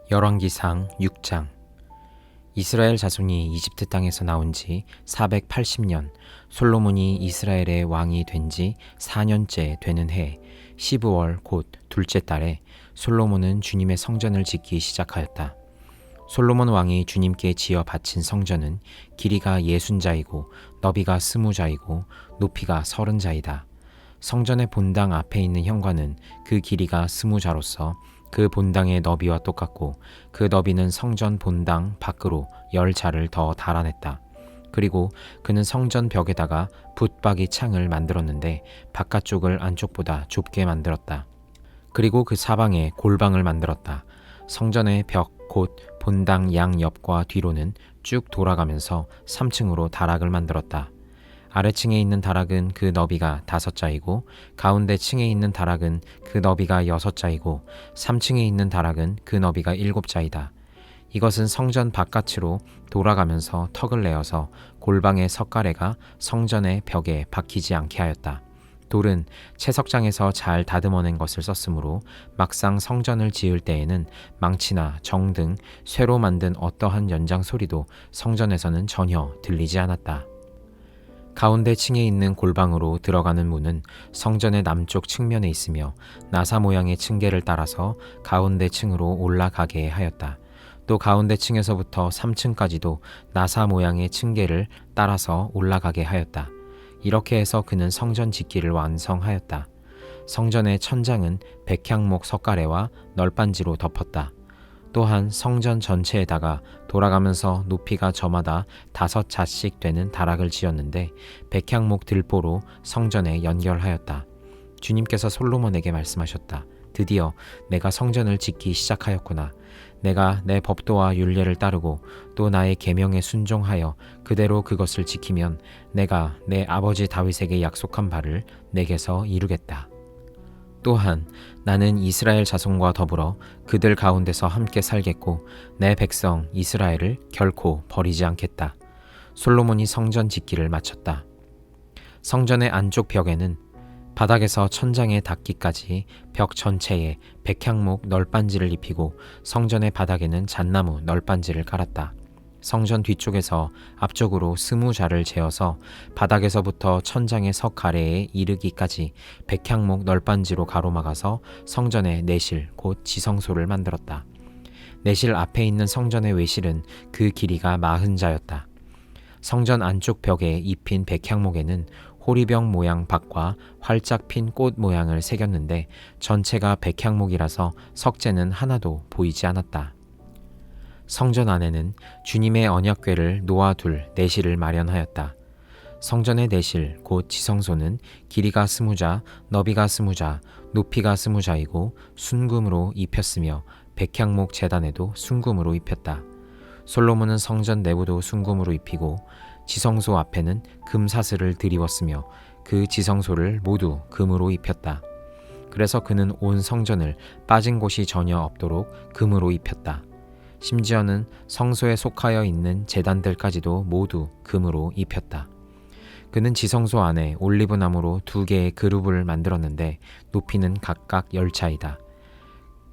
열왕기상 6장. 이스라엘 자손이 이집트 땅에서 나온 지 480년, 솔로몬이 이스라엘의 왕이 된 지 4년째 되는 해 12월 곧 둘째 달에 솔로몬은 주님의 성전을 짓기 시작하였다. 솔로몬 왕이 주님께 지어 바친 성전은 길이가 60자이고 너비가 20자이고 높이가 30자이다. 성전의 본당 앞에 있는 현관은 그 길이가 20자로서 그 본당의 너비와 똑같고 그 너비는 성전 본당 밖으로 10자를 더 달아냈다. 그리고 그는 성전 벽에다가 붙박이 창을 만들었는데 바깥쪽을 안쪽보다 좁게 만들었다. 그리고 그 사방에 골방을 만들었다. 성전의 벽 곧 본당 양옆과 뒤로는 쭉 돌아가면서 3층으로 다락을 만들었다. 아래층에 있는 다락은 그 너비가 5자이고 가운데 층에 있는 다락은 그 너비가 6자이고 3층에 있는 다락은 그 너비가 7자이다. 이것은 성전 바깥으로 돌아가면서 턱을 내어서 골방의 석가래가 성전의 벽에 박히지 않게 하였다. 돌은 채석장에서 잘 다듬어낸 것을 썼으므로 막상 성전을 지을 때에는 망치나 정 등 쇠로 만든 어떠한 연장 소리도 성전에서는 전혀 들리지 않았다. 가운데 층에 있는 골방으로 들어가는 문은 성전의 남쪽 측면에 있으며 나사 모양의 층계를 따라서 가운데 층으로 올라가게 하였다. 또 가운데 층에서부터 3층까지도 나사 모양의 층계를 따라서 올라가게 하였다. 이렇게 해서 그는 성전 짓기를 완성하였다. 성전의 천장은 백향목 석가래와 널빤지로 덮었다. 또한 성전 전체에다가 돌아가면서 높이가 저마다 5자씩 되는 다락을 지었는데 백향목 들보로 성전에 연결하였다. 주님께서 솔로몬에게 말씀하셨다. 드디어 내가 성전을 짓기 시작하였구나. 내가 내 법도와 율례를 따르고 또 나의 계명에 순종하여 그대로 그것을 지키면 내가 내 아버지 다윗에게 약속한 바를 내게서 이루겠다. 또한 나는 이스라엘 자손과 더불어 그들 가운데서 함께 살겠고 내 백성 이스라엘을 결코 버리지 않겠다. 솔로몬이 성전 짓기를 마쳤다. 성전의 안쪽 벽에는 바닥에서 천장에 닿기까지 벽 전체에 백향목 널빤지를 입히고 성전의 바닥에는 잣나무 널빤지를 깔았다. 성전 뒤쪽에서 앞쪽으로 20자를 재어서 바닥에서부터 천장의 석 아래에 이르기까지 백향목 널빤지로 가로막아서 성전의 내실 곧 지성소를 만들었다. 내실 앞에 있는 성전의 외실은 그 길이가 40자였다. 성전 안쪽 벽에 입힌 백향목에는 호리병 모양 박과 활짝 핀 꽃 모양을 새겼는데 전체가 백향목이라서 석재는 하나도 보이지 않았다. 성전 안에는 주님의 언약궤를 놓아둘 내실을 마련하였다. 성전의 내실 곧 지성소는 길이가 20자, 너비가 20자, 높이가 20자이고 순금으로 입혔으며 백향목 제단에도 순금으로 입혔다. 솔로몬은 성전 내부도 순금으로 입히고 지성소 앞에는 금사슬을 드리웠으며 그 지성소를 모두 금으로 입혔다. 그래서 그는 온 성전을 빠진 곳이 전혀 없도록 금으로 입혔다. 심지어는 성소에 속하여 있는 제단들까지도 모두 금으로 입혔다. 그는 지성소 안에 올리브나무로 2개의 그룹을 만들었는데 높이는 각각 10자이다.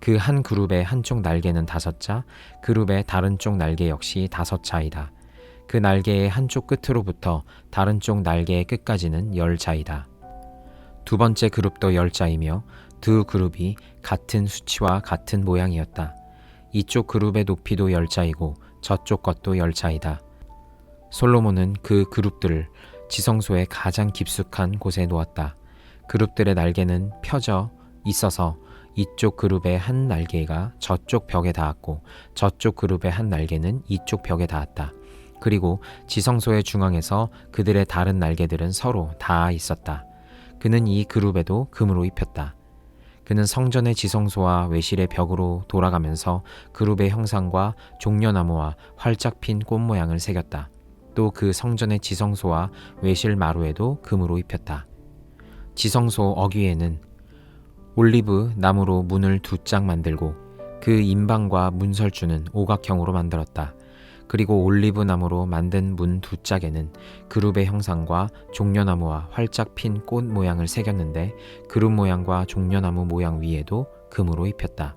그 한 그룹의 한쪽 날개는 5자, 그룹의 다른 쪽 날개 역시 5자이다. 그 날개의 한쪽 끝으로부터 다른 쪽 날개의 끝까지는 10자이다. 두 번째 그룹도 10자이며 두 그룹이 같은 수치와 같은 모양이었다. 이쪽 그룹의 높이도 10자이고 저쪽 것도 10자이다. 솔로몬은 그 그룹들을 지성소의 가장 깊숙한 곳에 놓았다. 그룹들의 날개는 펴져 있어서 이쪽 그룹의 한 날개가 저쪽 벽에 닿았고 저쪽 그룹의 한 날개는 이쪽 벽에 닿았다. 그리고 지성소의 중앙에서 그들의 다른 날개들은 서로 닿아 있었다. 그는 이 그룹에도 금으로 입혔다. 그는 성전의 지성소와 외실의 벽으로 돌아가면서 그룹의 형상과 종려나무와 활짝 핀 꽃 모양을 새겼다. 또 그 성전의 지성소와 외실 마루에도 금으로 입혔다. 지성소 어귀에는 올리브 나무로 문을 2짝 만들고 그 임방과 문설주는 오각형으로 만들었다. 그리고 올리브 나무로 만든 문 두 짝에는 그룹의 형상과 종려나무와 활짝 핀 꽃 모양을 새겼는데 그룹 모양과 종려나무 모양 위에도 금으로 입혔다.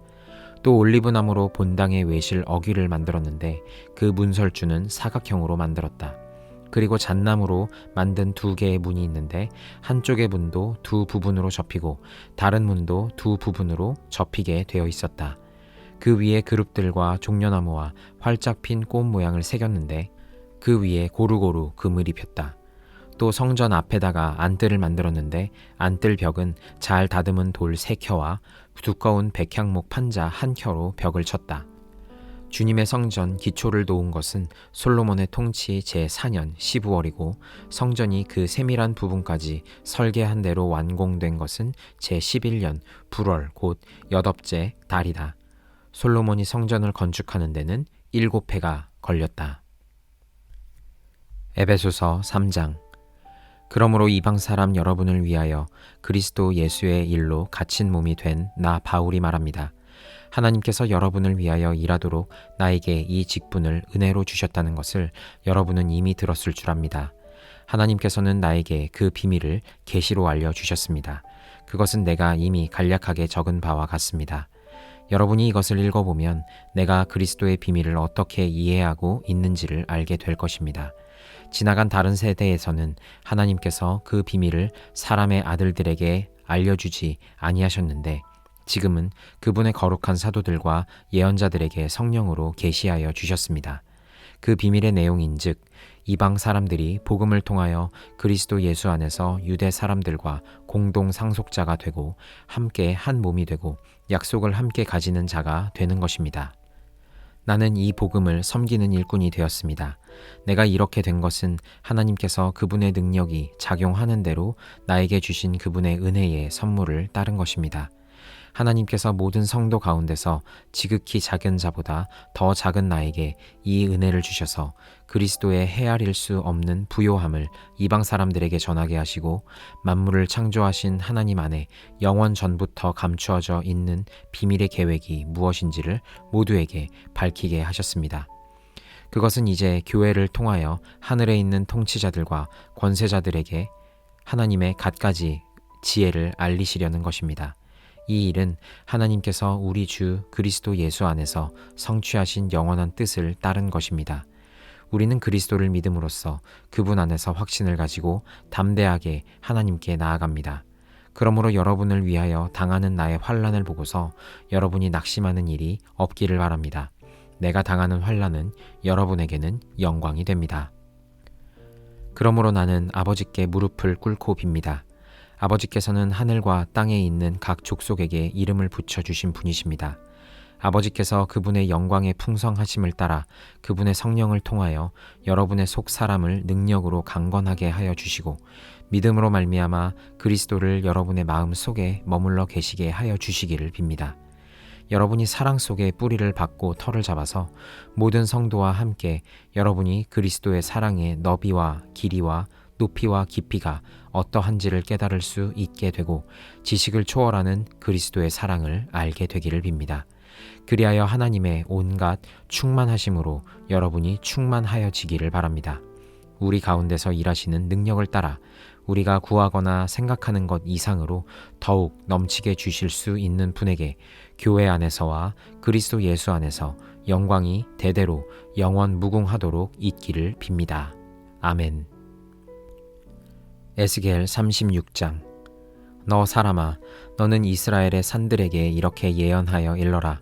또 올리브나무로 본당의 외실 어귀를 만들었는데 그 문설주는 사각형으로 만들었다. 그리고 잣나무로 만든 두 개의 문이 있는데 한쪽의 문도 두 부분으로 접히고 다른 문도 두 부분으로 접히게 되어 있었다. 그 위에 그룹들과 종려나무와 활짝 핀 꽃 모양을 새겼는데 그 위에 고루고루 금을 입혔다. 또 성전 앞에다가 안뜰을 만들었는데 안뜰 벽은 잘 다듬은 돌 3켜와 두꺼운 백향목 판자 1켜로 벽을 쳤다. 주님의 성전 기초를 놓은 것은 솔로몬의 통치 제4년 12월이고 성전이 그 세밀한 부분까지 설계한 대로 완공된 것은 제11년 불월 곧 8째 달이다. 솔로몬이 성전을 건축하는 데는 7해가 걸렸다. 에베소서 3장. 그러므로 이방 사람 여러분을 위하여 그리스도 예수의 일로 갇힌 몸이 된 나 바울이 말합니다. 하나님께서 여러분을 위하여 일하도록 나에게 이 직분을 은혜로 주셨다는 것을 여러분은 이미 들었을 줄 압니다. 하나님께서는 나에게 그 비밀을 계시로 알려주셨습니다. 그것은 내가 이미 간략하게 적은 바와 같습니다. 여러분이 이것을 읽어보면 내가 그리스도의 비밀을 어떻게 이해하고 있는지를 알게 될 것입니다. 지나간 다른 세대에서는 하나님께서 그 비밀을 사람의 아들들에게 알려주지 아니하셨는데 지금은 그분의 거룩한 사도들과 예언자들에게 성령으로 계시하여 주셨습니다. 그 비밀의 내용인즉 이방 사람들이 복음을 통하여 그리스도 예수 안에서 유대 사람들과 공동 상속자가 되고 함께 한 몸이 되고 약속을 함께 가지는 자가 되는 것입니다. 나는 이 복음을 섬기는 일꾼이 되었습니다. 내가 이렇게 된 것은 하나님께서 그분의 능력이 작용하는 대로 나에게 주신 그분의 은혜의 선물을 따른 것입니다. 하나님께서 모든 성도 가운데서 지극히 작은 자보다 더 작은 나에게 이 은혜를 주셔서 그리스도의 헤아릴 수 없는 부요함을 이방 사람들에게 전하게 하시고 만물을 창조하신 하나님 안에 영원 전부터 감추어져 있는 비밀의 계획이 무엇인지를 모두에게 밝히게 하셨습니다. 그것은 이제 교회를 통하여 하늘에 있는 통치자들과 권세자들에게 하나님의 갖가지 지혜를 알리시려는 것입니다. 이 일은 하나님께서 우리 주 그리스도 예수 안에서 성취하신 영원한 뜻을 따른 것입니다. 우리는 그리스도를 믿음으로써 그분 안에서 확신을 가지고 담대하게 하나님께 나아갑니다. 그러므로 여러분을 위하여 당하는 나의 환난을 보고서 여러분이 낙심하는 일이 없기를 바랍니다. 내가 당하는 환난은 여러분에게는 영광이 됩니다. 그러므로 나는 아버지께 무릎을 꿇고 빕니다. 아버지께서는 하늘과 땅에 있는 각 족속에게 이름을 붙여주신 분이십니다. 아버지께서 그분의 영광의 풍성하심을 따라 그분의 성령을 통하여 여러분의 속 사람을 능력으로 강건하게 하여 주시고 믿음으로 말미암아 그리스도를 여러분의 마음 속에 머물러 계시게 하여 주시기를 빕니다. 여러분이 사랑 속에 뿌리를 박고 털을 잡아서 모든 성도와 함께 여러분이 그리스도의 사랑의 너비와 길이와 높이와 깊이가 어떠한지를 깨달을 수 있게 되고 지식을 초월하는 그리스도의 사랑을 알게 되기를 빕니다. 그리하여 하나님의 온갖 충만하심으로 여러분이 충만하여지기를 바랍니다. 우리 가운데서 일하시는 능력을 따라 우리가 구하거나 생각하는 것 이상으로 더욱 넘치게 주실 수 있는 분에게 교회 안에서와 그리스도 예수 안에서 영광이 대대로 영원 무궁하도록 있기를 빕니다. 아멘. 에스겔 36장. 너 사람아, 너는 이스라엘의 산들에게 이렇게 예언하여 일러라.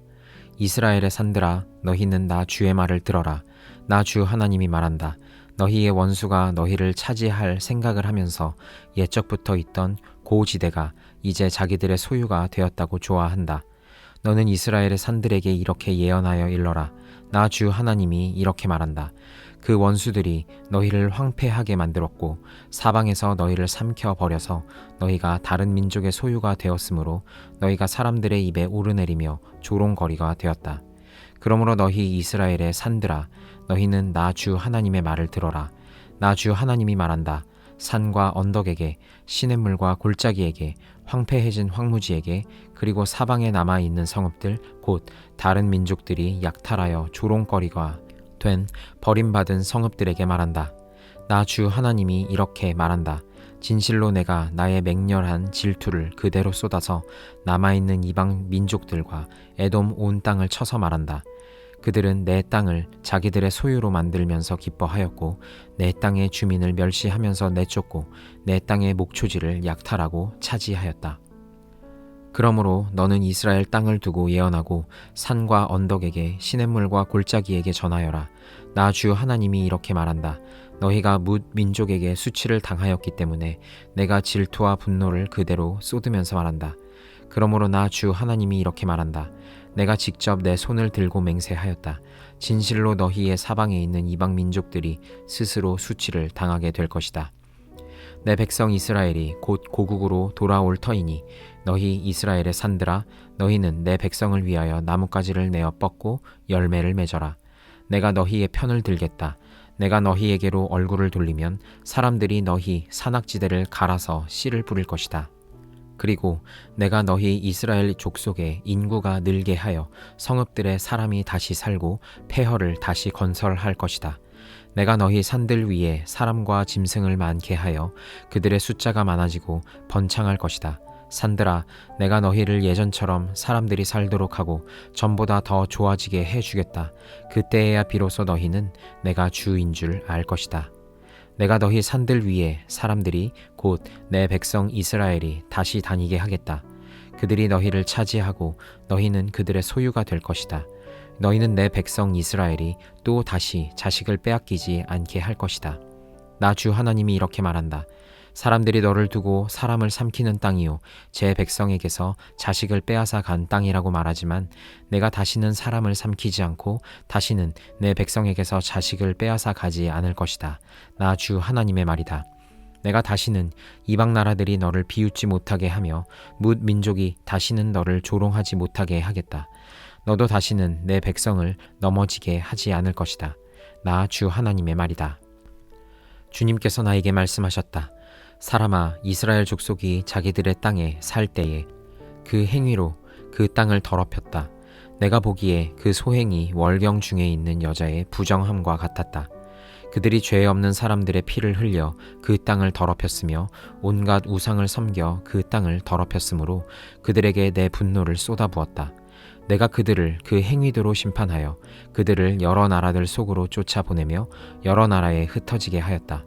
이스라엘의 산들아, 너희는 나 주의 말을 들어라. 나 주 하나님이 말한다. 너희의 원수가 너희를 차지할 생각을 하면서 옛적부터 있던 고지대가 이제 자기들의 소유가 되었다고 좋아한다. 너는 이스라엘의 산들에게 이렇게 예언하여 일러라. 나 주 하나님이 이렇게 말한다. 그 원수들이 너희를 황폐하게 만들었고 사방에서 너희를 삼켜 버려서 너희가 다른 민족의 소유가 되었으므로 너희가 사람들의 입에 오르내리며 조롱거리가 되었다. 그러므로 너희 이스라엘의 산들아, 너희는 나 주 하나님의 말을 들어라. 나 주 하나님이 말한다. 산과 언덕에게, 시냇물과 골짜기에게, 황폐해진 황무지에게, 그리고 사방에 남아있는 성읍들 곧 다른 민족들이 약탈하여 조롱거리가 된 버림받은 성읍들에게 말한다. 나 주 하나님이 이렇게 말한다. 진실로 내가 나의 맹렬한 질투를 그대로 쏟아서 남아있는 이방 민족들과 에돔 온 땅을 쳐서 말한다. 그들은 내 땅을 자기들의 소유로 만들면서 기뻐하였고 내 땅의 주민을 멸시하면서 내쫓고 내 땅의 목초지를 약탈하고 차지하였다. 그러므로 너는 이스라엘 땅을 두고 예언하고 산과 언덕에게 시냇물과 골짜기에게 전하여라. 나 주 하나님이 이렇게 말한다. 너희가 뭇 민족에게 수치를 당하였기 때문에 내가 질투와 분노를 그대로 쏟으면서 말한다. 그러므로 나 주 하나님이 이렇게 말한다. 내가 직접 내 손을 들고 맹세하였다. 진실로 너희의 사방에 있는 이방 민족들이 스스로 수치를 당하게 될 것이다. 내 백성 이스라엘이 곧 고국으로 돌아올 터이니 너희 이스라엘의 산들아, 너희는 내 백성을 위하여 나뭇가지를 내어 뻗고 열매를 맺어라. 내가 너희의 편을 들겠다. 내가 너희에게로 얼굴을 돌리면 사람들이 너희 산악지대를 갈아서 씨를 뿌릴 것이다. 그리고 내가 너희 이스라엘 족속에 인구가 늘게 하여 성읍들에 사람이 다시 살고 폐허를 다시 건설할 것이다. 내가 너희 산들 위에 사람과 짐승을 많게 하여 그들의 숫자가 많아지고 번창할 것이다. 산들아, 내가 너희를 예전처럼 사람들이 살도록 하고 전보다 더 좋아지게 해주겠다. 그때에야 비로소 너희는 내가 주인 줄 알 것이다. 내가 너희 산들 위에 사람들이 곧 내 백성 이스라엘이 다시 다니게 하겠다. 그들이 너희를 차지하고 너희는 그들의 소유가 될 것이다. 너희는 내 백성 이스라엘이 또 다시 자식을 빼앗기지 않게 할 것이다. 나 주 하나님이 이렇게 말한다. 사람들이 너를 두고 사람을 삼키는 땅이요 제 백성에게서 자식을 빼앗아 간 땅이라고 말하지만 내가 다시는 사람을 삼키지 않고 다시는 내 백성에게서 자식을 빼앗아 가지 않을 것이다. 나 주 하나님의 말이다. 내가 다시는 이방 나라들이 너를 비웃지 못하게 하며 뭇 민족이 다시는 너를 조롱하지 못하게 하겠다. 너도 다시는 내 백성을 넘어지게 하지 않을 것이다. 나 주 하나님의 말이다. 주님께서 나에게 말씀하셨다. 사람아, 이스라엘 족속이 자기들의 땅에 살 때에 그 행위로 그 땅을 더럽혔다. 내가 보기에 그 소행이 월경 중에 있는 여자의 부정함과 같았다. 그들이 죄 없는 사람들의 피를 흘려 그 땅을 더럽혔으며 온갖 우상을 섬겨 그 땅을 더럽혔으므로 그들에게 내 분노를 쏟아부었다. 내가 그들을 그 행위대로 심판하여 그들을 여러 나라들 속으로 쫓아보내며 여러 나라에 흩어지게 하였다.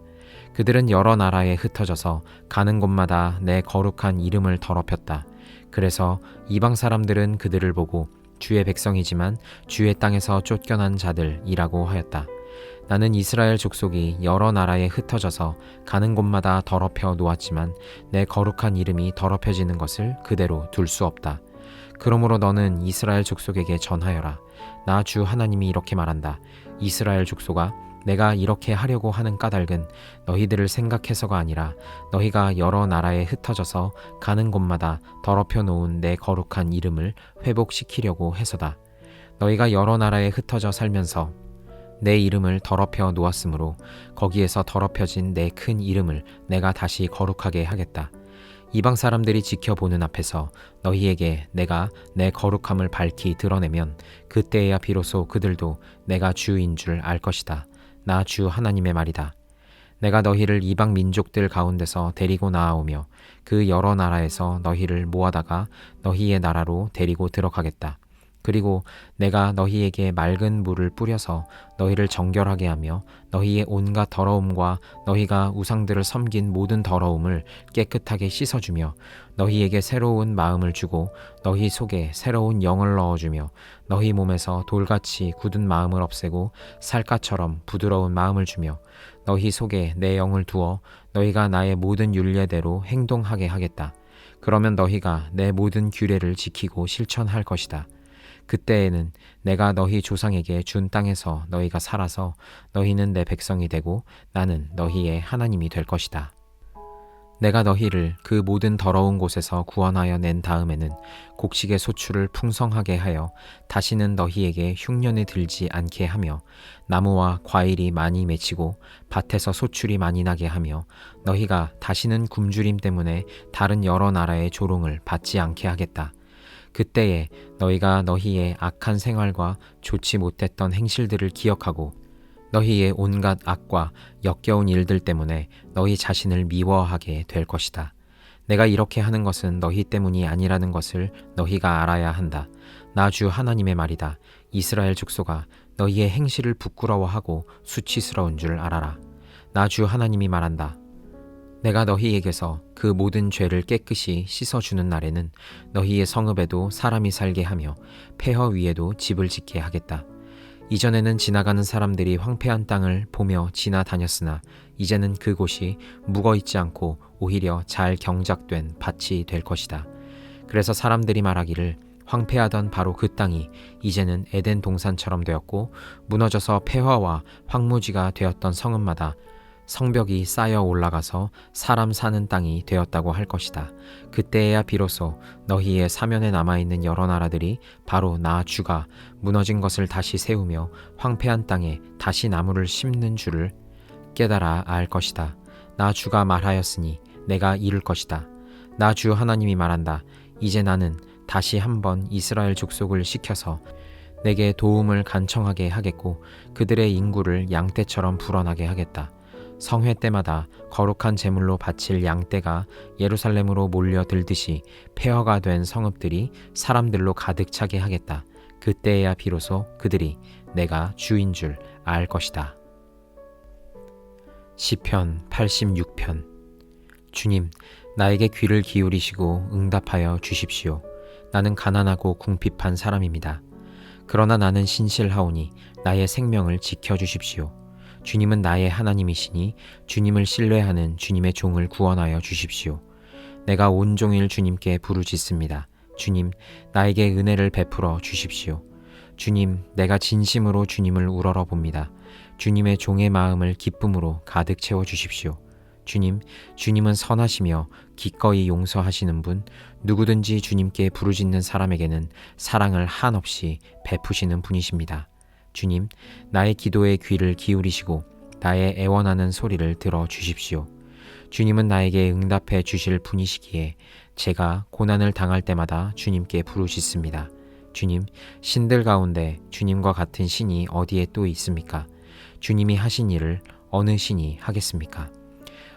그들은 여러 나라에 흩어져서 가는 곳마다 내 거룩한 이름을 더럽혔다. 그래서 이방 사람들은 그들을 보고 주의 백성이지만 주의 땅에서 쫓겨난 자들이라고 하였다. 나는 이스라엘 족속이 여러 나라에 흩어져서 가는 곳마다 더럽혀 놓았지만 내 거룩한 이름이 더럽혀지는 것을 그대로 둘 수 없다. 그러므로 너는 이스라엘 족속에게 전하여라. 나 주 하나님이 이렇게 말한다. 이스라엘 족속아, 내가 이렇게 하려고 하는 까닭은 너희들을 생각해서가 아니라 너희가 여러 나라에 흩어져서 가는 곳마다 더럽혀 놓은 내 거룩한 이름을 회복시키려고 해서다. 너희가 여러 나라에 흩어져 살면서 내 이름을 더럽혀 놓았으므로 거기에서 더럽혀진 내 큰 이름을 내가 다시 거룩하게 하겠다. 이방 사람들이 지켜보는 앞에서 너희에게 내가 내 거룩함을 밝히 드러내면 그때에야 비로소 그들도 내가 주인 줄 알 것이다. 나 주 하나님의 말이다. 내가 너희를 이방 민족들 가운데서 데리고 나아오며 그 여러 나라에서 너희를 모아다가 너희의 나라로 데리고 들어가겠다. 그리고 내가 너희에게 맑은 물을 뿌려서 너희를 정결하게 하며 너희의 온갖 더러움과 너희가 우상들을 섬긴 모든 더러움을 깨끗하게 씻어주며 너희에게 새로운 마음을 주고 너희 속에 새로운 영을 넣어주며 너희 몸에서 돌같이 굳은 마음을 없애고 살갗처럼 부드러운 마음을 주며 너희 속에 내 영을 두어 너희가 나의 모든 율례대로 행동하게 하겠다. 그러면 너희가 내 모든 규례를 지키고 실천할 것이다. 그때에는 내가 너희 조상에게 준 땅에서 너희가 살아서 너희는 내 백성이 되고 나는 너희의 하나님이 될 것이다. 내가 너희를 그 모든 더러운 곳에서 구원하여 낸 다음에는 곡식의 소출을 풍성하게 하여 다시는 너희에게 흉년이 들지 않게 하며 나무와 과일이 많이 맺히고 밭에서 소출이 많이 나게 하며 너희가 다시는 굶주림 때문에 다른 여러 나라의 조롱을 받지 않게 하겠다. 그때에 너희가 너희의 악한 생활과 좋지 못했던 행실들을 기억하고 너희의 온갖 악과 역겨운 일들 때문에 너희 자신을 미워하게 될 것이다. 내가 이렇게 하는 것은 너희 때문이 아니라는 것을 너희가 알아야 한다. 나 주 하나님의 말이다. 이스라엘 족속아, 너희의 행실을 부끄러워하고 수치스러운 줄 알아라. 나 주 하나님이 말한다. 내가 너희에게서 그 모든 죄를 깨끗이 씻어주는 날에는 너희의 성읍에도 사람이 살게 하며 폐허 위에도 집을 짓게 하겠다. 이전에는 지나가는 사람들이 황폐한 땅을 보며 지나다녔으나 이제는 그곳이 묵어있지 않고 오히려 잘 경작된 밭이 될 것이다. 그래서 사람들이 말하기를 황폐하던 바로 그 땅이 이제는 에덴 동산처럼 되었고 무너져서 폐허와 황무지가 되었던 성읍마다 성벽이 쌓여 올라가서 사람 사는 땅이 되었다고 할 것이다. 그때에야 비로소 너희의 사면에 남아있는 여러 나라들이 바로 나 주가 무너진 것을 다시 세우며 황폐한 땅에 다시 나무를 심는 줄을 깨달아 알 것이다. 나 주가 말하였으니 내가 이룰 것이다. 나 주 하나님이 말한다. 이제 나는 다시 한번 이스라엘 족속을 시켜서 내게 도움을 간청하게 하겠고 그들의 인구를 양떼처럼 불어나게 하겠다. 성회 때마다 거룩한 제물로 바칠 양떼가 예루살렘으로 몰려들듯이 폐허가 된 성읍들이 사람들로 가득 차게 하겠다. 그때에야 비로소 그들이 내가 주인 줄 알 것이다. 시편 86편. 주님, 나에게 귀를 기울이시고 응답하여 주십시오. 나는 가난하고 궁핍한 사람입니다. 그러나 나는 신실하오니 나의 생명을 지켜주십시오. 주님은 나의 하나님이시니 주님을 신뢰하는 주님의 종을 구원하여 주십시오. 내가 온종일 주님께 부르짖습니다. 주님, 나에게 은혜를 베풀어 주십시오. 주님, 내가 진심으로 주님을 우러러 봅니다. 주님의 종의 마음을 기쁨으로 가득 채워 주십시오. 주님, 주님은 선하시며 기꺼이 용서하시는 분, 누구든지 주님께 부르짖는 사람에게는 사랑을 한없이 베푸시는 분이십니다. 주님, 나의 기도에 귀를 기울이시고 나의 애원하는 소리를 들어 주십시오. 주님은 나에게 응답해 주실 분이시기에 제가 고난을 당할 때마다 주님께 부르짖습니다. 주님, 신들 가운데 주님과 같은 신이 어디에 또 있습니까? 주님이 하신 일을 어느 신이 하겠습니까?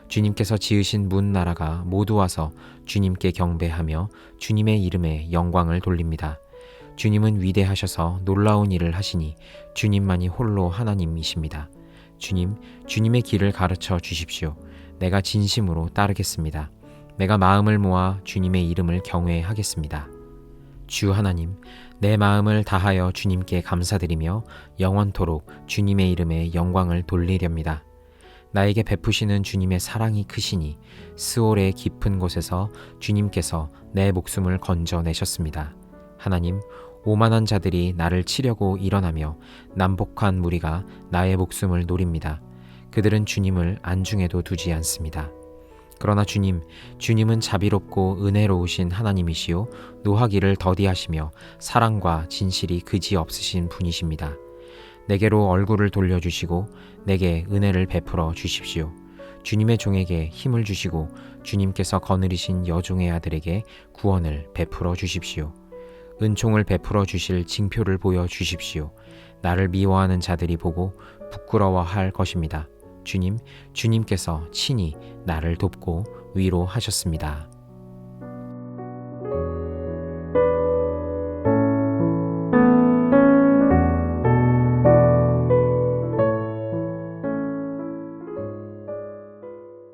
주님께서 지으신 문 나라가 모두 와서 주님께 경배하며 주님의 이름에 영광을 돌립니다. 주님은 위대하셔서 놀라운 일을 하시니 주님만이 홀로 하나님이십니다. 주님, 주님의 길을 가르쳐 주십시오. 내가 진심으로 따르겠습니다. 내가 마음을 모아 주님의 이름을 경외하겠습니다. 주 하나님, 내 마음을 다하여 주님께 감사드리며 영원토록 주님의 이름에 영광을 돌리렵니다. 나에게 베푸시는 주님의 사랑이 크시니 스올의 깊은 곳에서 주님께서 내 목숨을 건져내셨습니다. 하나님, 오만한 자들이 나를 치려고 일어나며 남복한 무리가 나의 목숨을 노립니다. 그들은 주님을 안중에도 두지 않습니다. 그러나 주님은 자비롭고 은혜로우신 하나님이시요 노하기를 더디하시며 사랑과 진실이 그지없으신 분이십니다. 내게로 얼굴을 돌려주시고 내게 은혜를 베풀어 주십시오. 주님의 종에게 힘을 주시고 주님께서 거느리신 여종의 아들에게 구원을 베풀어 주십시오. 은총을 베풀어 주실 징표를 보여 주십시오. 나를 미워하는 자들이 보고 부끄러워할 것입니다. 주님께서 친히 나를 돕고 위로하셨습니다.